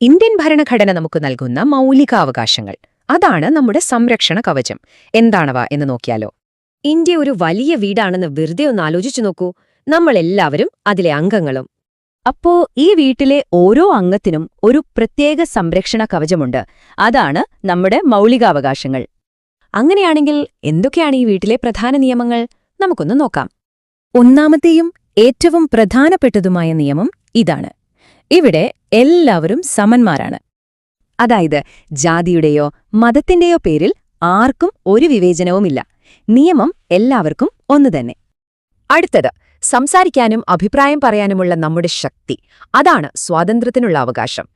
Indian ഭരണഘടന നമുക്ക് നൽകുന്ന മൗലികാവകാശങ്ങൾ. അതാണ് നമ്മുടെ സംരക്ഷണ കവചം. എന്താണവ എന്ന് നോക്കിയാലോ? ഇന്ത്യ ഒരു വലിയ വീടാണെന്ന് വെറുതെ ഒന്ന് ആലോചിച്ചു നോക്കൂ. നമ്മളെല്ലാവരും അതിലെ അംഗങ്ങളും. അപ്പോ ഈ വീട്ടിലെ ഓരോ അംഗത്തിനും ഒരു പ്രത്യേക സംരക്ഷണ കവചമുണ്ട്. അതാണ് നമ്മുടെ മൗലികാവകാശങ്ങൾ. അങ്ങനെയാണെങ്കിൽ എന്തൊക്കെയാണ് ഈ വീട്ടിലെ പ്രധാന നിയമങ്ങൾ? നമുക്കൊന്ന് നോക്കാം. ഒന്നാമത്തെയും ഏറ്റവും പ്രധാനപ്പെട്ടതുമായ നിയമം ഇതാണ്. ഇവിടെ എല്ലാവരും സമന്മാരാണ്. അതായത് ജാതിയുടെയോ മതത്തിന്റെയോ പേരിൽ ആർക്കും ഒരു വിവേചനവുമില്ല. നിയമം എല്ലാവർക്കും ഒന്നുതന്നെ. അടുത്തത്, സംസാരിക്കാനും അഭിപ്രായം പറയാനുമുള്ള നമ്മുടെ ശക്തി. അതാണ് സ്വാതന്ത്ര്യത്തിനുള്ള അവകാശം.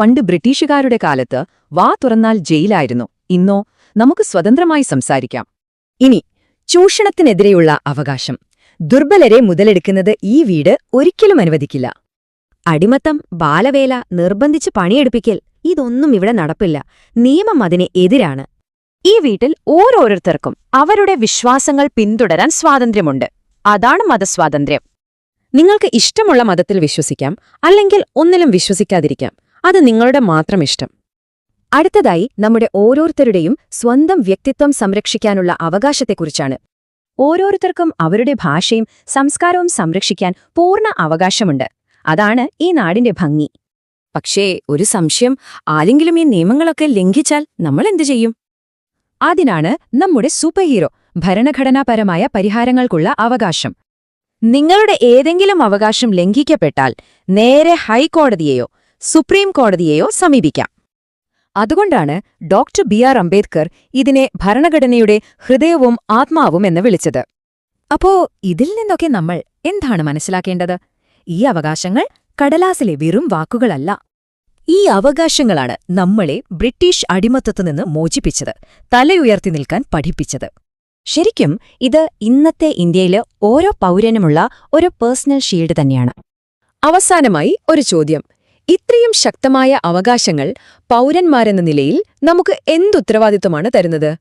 പണ്ട് ബ്രിട്ടീഷുകാരുടെ കാലത്ത് വാ തുറന്നാൽ ജയിലായിരുന്നു. ഇന്നോ നമുക്ക് സ്വതന്ത്രമായി സംസാരിക്കാം. ഇനി ചൂഷണത്തിനെതിരെയുള്ള അവകാശം. ദുർബലരെ മുതലെടുക്കുന്നത് ഈ വീട് ഒരിക്കലും അനുവദിക്കില്ല. അടിമത്തം, ബാലവേല, നിർബന്ധിച്ച് പണിയെടുപ്പിക്കൽ, ഇതൊന്നും ഇവിടെ നടപ്പില്ല. നിയമം അതിന് എതിരാണ്. ഈ വീട്ടിൽ ഓരോരുത്തർക്കും അവരുടെ വിശ്വാസങ്ങൾ പിന്തുടരാൻ സ്വാതന്ത്ര്യമുണ്ട്. അതാണ് മതസ്വാതന്ത്ര്യം. നിങ്ങൾക്ക് ഇഷ്ടമുള്ള മതത്തിൽ വിശ്വസിക്കാം, അല്ലെങ്കിൽ ഒന്നിലും വിശ്വസിക്കാതിരിക്കാം. അത് നിങ്ങളുടെ മാത്രം ഇഷ്ടം. അടുത്തതായി നമ്മുടെ ഓരോരുത്തരുടെയും സ്വന്തം വ്യക്തിത്വം സംരക്ഷിക്കാനുള്ള അവകാശത്തെക്കുറിച്ചാണ്. ഓരോരുത്തർക്കും അവരുടെ ഭാഷയും സംസ്കാരവും സംരക്ഷിക്കാൻ പൂർണ്ണ അവകാശമുണ്ട്. അതാണ് ഈ നാടിന്റെ ഭംഗി. പക്ഷേ ഒരു സംശയം, ആരെങ്കിലും ഈ നിയമങ്ങളൊക്കെ ലംഘിച്ചാൽ നമ്മൾ എന്തു ചെയ്യും? അതിനാണ് നമ്മുടെ സൂപ്പർ ഹീറോ, ഭരണഘടനാപരമായ പരിഹാരങ്ങൾക്കുള്ള അവകാശം. നിങ്ങളുടെ ഏതെങ്കിലും അവകാശം ലംഘിക്കപ്പെട്ടാൽ നേരെ ഹൈക്കോടതിയെയോ സുപ്രീം കോടതിയെയോ സമീപിക്കാം. അതുകൊണ്ടാണ് ഡോക്ടർ ബി.ആർ. അംബേദ്കർ ഇതിനെ ഭരണഘടനയുടെ ഹൃദയവും ആത്മാവും എന്ന് വിളിച്ചത്. അപ്പോ ഇതിൽ നിന്നൊക്കെ നമ്മൾ എന്താണ് മനസ്സിലാക്കേണ്ടത്? ഈ അവകാശങ്ങൾ കടലാസിലെ വെറും വാക്കുകളല്ല. ഈ അവകാശങ്ങളാണ് നമ്മളെ ബ്രിട്ടീഷ് അടിമത്തത്തുനിന്ന് മോചിപ്പിച്ചത്, തലയുയർത്തി നിൽക്കാൻ പഠിപ്പിച്ചത്. ശരിക്കും ഇത് ഇന്നത്തെ ഇന്ത്യയിലെ ഓരോ പൗരനുമുള്ള ഒരു പേഴ്സണൽ ഷീൽഡ് തന്നെയാണ്. അവസാനമായി ഒരു ചോദ്യം. ഇത്രയും ശക്തമായ അവകാശങ്ങൾ പൗരന്മാരെന്ന നിലയിൽ നമുക്ക് എന്തുത്തരവാദിത്വമാണ് തരുന്നത്?